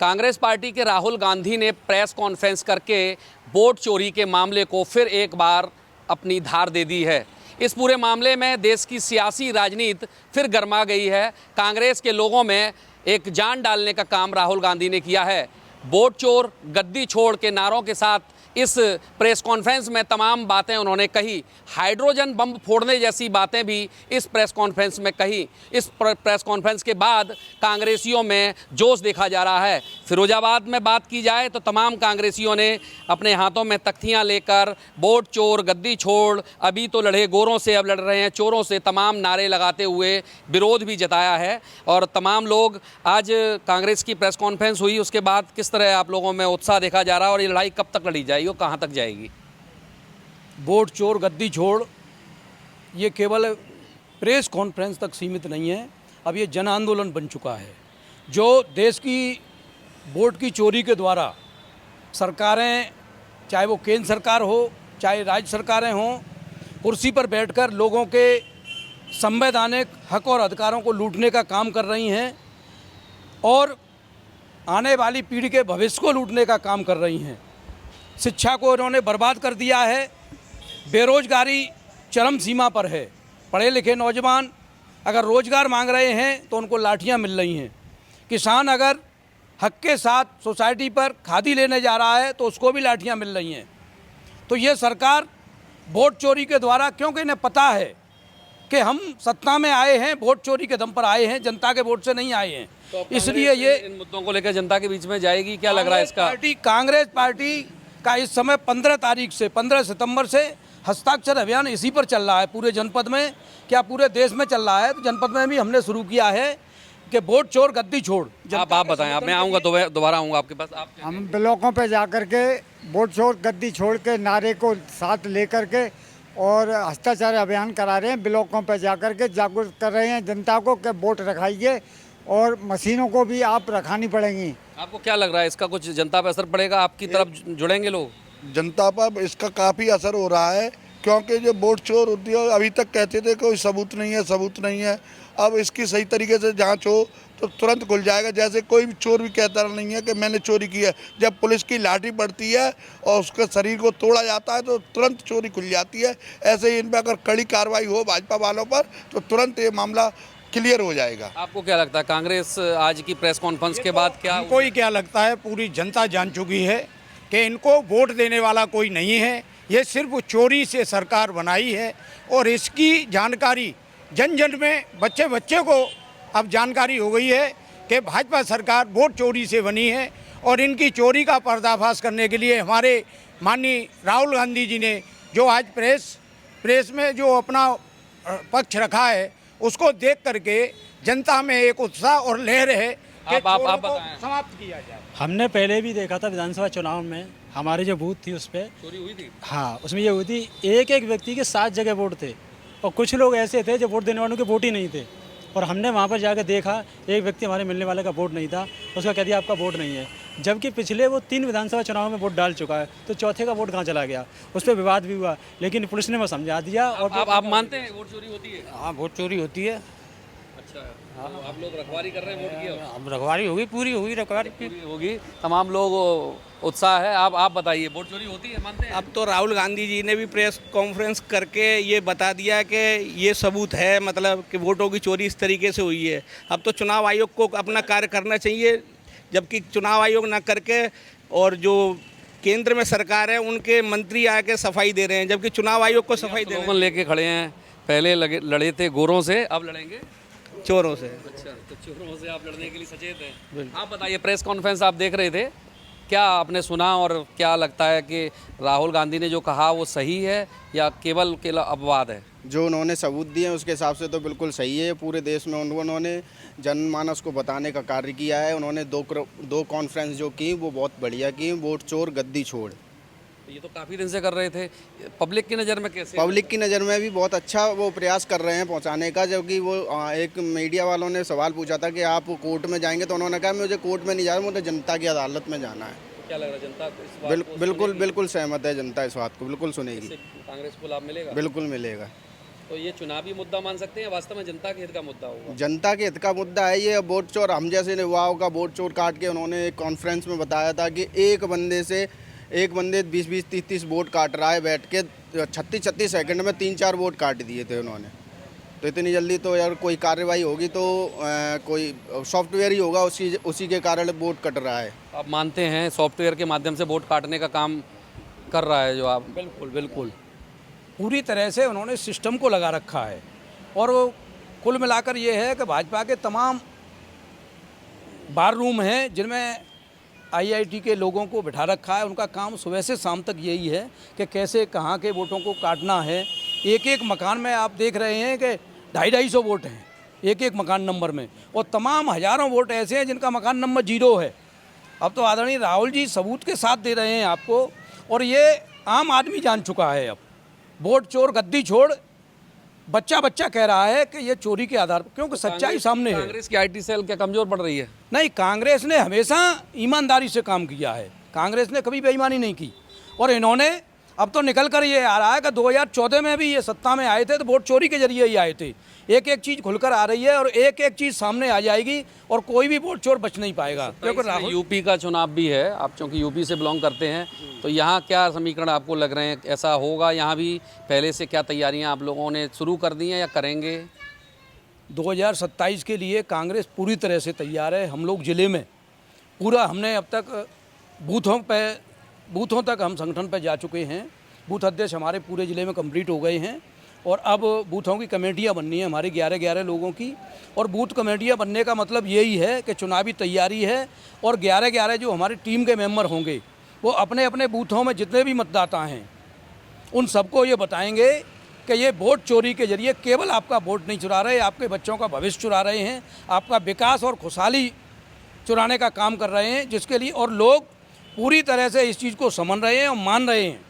Congress party के राहुल गांधी ने press conference करके वोट चोरी के मामले को फिर एक बार अपनी धार दे दी है। इस पूरे मामले में देश की सियासी राजनीति फिर गर्मा गई है। कांग्रेस के लोगों में एक जान डालने का काम राहुल गांधी ने किया है। वोट चोर गद्दी छोड़ के नारों के साथ इस प्रेस कॉन्फ्रेंस में तमाम बातें उन्होंने कही। हाइड्रोजन बम फोड़ने जैसी बातें भी इस प्रेस कॉन्फ्रेंस में कही। इस प्रेस कॉन्फ्रेंस के बाद कांग्रेसियों में जोश देखा जा रहा है। फिरोजाबाद में बात की जाए तो तमाम कांग्रेसियों ने अपने हाथों में तख्तियां लेकर वोट चोर गद्दी छोड़, अभी तो लड़े गोरों से अब लड़ रहे हैं चोरों से, तमाम नारे लगाते हुए विरोध भी जताया है। और तमाम लोग आज कांग्रेस की प्रेस कॉन्फ्रेंस हुई उसके बाद किस तरह आप लोगों में उत्साह देखा जा रहा है और ये लड़ाई कब तक लड़ी जाएगी, कहाँ तक जाएगी? वोट चोर गद्दी छोड़ ये केवल प्रेस कॉन्फ्रेंस तक सीमित नहीं है, अब ये जन आंदोलन बन चुका है। जो देश की वोट की चोरी के द्वारा सरकारें, चाहे वो केंद्र सरकार हो चाहे राज्य सरकारें हों, कुर्सी पर बैठकर लोगों के संवैधानिक हक और अधिकारों को लूटने का काम कर रही हैं और आने वाली पीढ़ी के भविष्य को लूटने का काम कर रही हैं। शिक्षा को इन्होंने बर्बाद कर दिया है। बेरोजगारी चरम सीमा पर है। पढ़े लिखे नौजवान अगर रोजगार मांग रहे हैं तो उनको लाठियां मिल रही हैं। किसान अगर हक के साथ सोसाइटी पर खादी लेने जा रहा है तो उसको भी लाठियां मिल रही हैं। तो ये सरकार वोट चोरी के द्वारा, क्योंकि इन्हें पता है कि हम सत्ता में आए हैं वोट चोरी के दम पर आए हैं, जनता के वोट से नहीं आए हैं, तो इसलिए ये इन मुद्दों को लेकर जनता के बीच में जाएगी, क्या लग रहा है इसका? कांग्रेस पार्टी का इस समय 15 सितंबर से हस्ताक्षर अभियान इसी पर चल रहा है पूरे जनपद में, क्या पूरे देश में चल रहा है। तो जनपद में भी हमने शुरू किया है कि वोट चोर गद्दी छोड़। आप बताएं, मैं आऊँगा दोबारा आऊँगा आपके पास। आप हम ब्लॉकों पे जा कर के वोट चोर गद्दी छोड़ के नारे को साथ लेकर के और हस्ताक्षर अभियान करा रहे हैं। ब्लॉकों पे जा कर के जागरूक कर रहे हैं जनता को कि वोट रखाइए और मशीनों को भी आप रखानी पड़ेंगी। आपको क्या लग रहा है इसका कुछ जनता पर असर पड़ेगा? आपकी तरफ जुड़ेंगे लोग? जनता पर इसका काफ़ी असर हो रहा है, क्योंकि जो वोट चोर होती है अभी तक कहते थे कोई सबूत नहीं है, अब इसकी सही तरीके से जांच हो तो तुरंत खुल जाएगा। जैसे कोई भी चोर भी कहता नहीं है कि मैंने चोरी की है, जब पुलिस की लाठी पड़ती है और उसके शरीर को तोड़ा जाता है तो तुरंत चोरी खुल जाती है। ऐसे ही इन पर अगर कड़ी कार्रवाई हो भाजपा वालों पर तो तुरंत ये मामला क्लियर हो जाएगा। आपको क्या लगता है कांग्रेस आज की प्रेस कॉन्फ्रेंस के बाद क्या? हमको ही क्या लगता है, पूरी जनता जान चुकी है कि इनको वोट देने वाला कोई नहीं है। ये सिर्फ चोरी से सरकार बनाई है और इसकी जानकारी जन जन में, बच्चे बच्चे को अब जानकारी हो गई है कि भाजपा सरकार वोट चोरी से बनी है। और इनकी चोरी का पर्दाफाश करने के लिए हमारे माननीय राहुल गांधी जी ने जो आज प्रेस में जो अपना पक्ष रखा है उसको देख करके जनता में एक उत्साह और लहर है कि चोरों को समाप्त किया जाए। हमने पहले भी देखा था विधानसभा चुनाव में, हमारे जो बूथ थी उस पर चोरी हुई थी। हाँ, उसमें ये हुई थी, एक एक व्यक्ति के 7 जगह वोट थे और कुछ लोग ऐसे थे जो वोट देने वालों के वोट ही नहीं थे। और हमने वहाँ पर जाकर देखा, एक व्यक्ति हमारे मिलने वाले का वोट नहीं था, उसका कह दिया आपका वोट नहीं है, जबकि पिछले वो 3 विधानसभा चुनाव में वोट डाल चुका है, तो चौथे का वोट कहाँ चला गया? उस पर विवाद भी हुआ, लेकिन पुलिस ने वो समझा दिया। और आप मानते हैं वोट चोरी होती है? हाँ, वोट चोरी होती है। अच्छा, तो आप लोग रखवाली कर रहे हैं वोट की? अब रखवाली होगी, पूरी होगी रखवाली पूरी होगी। तमाम लोग उत्साह है। आप बताइए, वोट चोरी होती है, मानते हैं? अब तो राहुल गांधी जी ने भी प्रेस कॉन्फ्रेंस करके ये बता दिया कि ये सबूत है, मतलब कि वोटों की चोरी इस तरीके से हुई है। अब तो चुनाव आयोग को अपना कार्य करना चाहिए, जबकि चुनाव आयोग ना करके और जो केंद्र में सरकार है उनके मंत्री आके सफाई दे रहे हैं, जबकि चुनाव आयोग को सफाई दे रहे हैं। लेके खड़े हैं, पहले लड़े थे गोरों से, अब लड़ेंगे चोरों से। अच्छा, तो चोरों से आप लड़ने के लिए सचेत हैं। आप बताइए, प्रेस कॉन्फ्रेंस आप देख रहे थे, क्या आपने सुना और क्या लगता है कि राहुल गांधी ने जो कहा वो सही है या केवल अपवाद है? जो उन्होंने सबूत दिए हैं उसके हिसाब से तो बिल्कुल सही है। पूरे देश में उन्होंने जनमानस को बताने का कार्य किया है। उन्होंने दो कॉन्फ्रेंस जो की वो बहुत बढ़िया की, वोट चोर गद्दी छोड़। ये तो काफ़ी दिन से कर रहे थे, पब्लिक की नज़र में कैसे? पब्लिक की नज़र में भी बहुत अच्छा वो प्रयास कर रहे हैं पहुंचाने का। जबकि वो एक मीडिया वालों ने सवाल पूछा था कि आप कोर्ट में जाएंगे, तो उन्होंने कहा मुझे कोर्ट में नहीं जाना, मुझे जनता की अदालत में जाना है। क्या लग रहा है जनता इस बात को बिल्कुल सहमत है जनता, इस बात को बिल्कुल सुनेगी। कांग्रेस को लाभ मिलेगा? बिल्कुल मिलेगा। तो ये चुनावी मुद्दा मान सकते हैं या वास्तव में जनता के हित का मुद्दा होगा? जनता के हित का मुद्दा है ये। वोट चोर हम जैसे युवाओं का वोट चोर काट के उन्होंने एक कॉन्फ्रेंस में बताया था कि एक बंदे 20-20 30-30 वोट काट रहा है बैठ के, 36 सेकंड में 3-4 वोट काट दिए थे उन्होंने। तो इतनी जल्दी तो यार कोई कार्रवाई होगी तो कोई सॉफ्टवेयर ही होगा, उसी के कारण वोट कट रहा है। आप मानते हैं सॉफ्टवेयर के माध्यम से वोट काटने का काम कर रहा है जो आप? बिल्कुल बिल्कुल, पूरी तरह से उन्होंने सिस्टम को लगा रखा है। और वो कुल मिलाकर ये है कि भाजपा के तमाम बार रूम हैं जिनमें आईआईटी के लोगों को बिठा रखा है। उनका काम सुबह से शाम तक यही है कि कैसे कहाँ के वोटों को काटना है। एक एक मकान में आप देख रहे हैं कि 250-250 वोट हैं एक एक मकान नंबर में, और तमाम हज़ारों वोट ऐसे हैं जिनका मकान नंबर 0 है। अब तो आदरणीय राहुल जी सबूत के साथ दे रहे हैं आपको, और ये आम आदमी जान चुका है। अब वोट चोर गद्दी छोड़ बच्चा कह रहा है कि ये चोरी के आधार पर, क्योंकि सच्चाई सामने है। कांग्रेस की आईटी सेल क्या कमजोर पड़ रही है? नहीं, कांग्रेस ने हमेशा ईमानदारी से काम किया है, कांग्रेस ने कभी बेईमानी नहीं की। और इन्होंने अब तो निकल कर ये आ रहा है कि 2014 में भी ये सत्ता में आए थे तो वोट चोरी के जरिए ही आए थे। एक एक चीज़ खुलकर आ रही है और एक एक चीज़ सामने आ जाएगी और कोई भी वोट चोर बच नहीं पाएगा। क्योंकि राहुल यूपी का चुनाव भी है, आप चूँकि यूपी से बिलोंग करते हैं, तो यहाँ क्या समीकरण आपको लग रहे हैं? ऐसा होगा यहाँ भी? पहले से क्या तैयारियाँ आप लोगों ने शुरू कर दी हैं या करेंगे? 2027 के लिए कांग्रेस पूरी तरह से तैयार है। हम लोग ज़िले में पूरा, हमने अब तक बूथों तक हम संगठन पर जा चुके हैं। बूथ अध्यक्ष हमारे पूरे ज़िले में कंप्लीट हो गए हैं और अब बूथों की कमेटियां बननी है हमारी 11-11 लोगों की। और बूथ कमेटियां बनने का मतलब यही है कि चुनावी तैयारी है और 11-11 जो हमारी टीम के मेंबर होंगे वो अपने अपने बूथों में जितने भी मतदाता हैं उन सबको ये बताएंगे कि ये वोट चोरी के जरिए केवल आपका वोट नहीं चुरा रहे, आपके बच्चों का भविष्य चुरा रहे हैं, आपका विकास और खुशहाली चुराने का काम कर रहे हैं, जिसके लिए और लोग पूरी तरह से इस चीज़ को समझ रहे हैं और मान रहे हैं।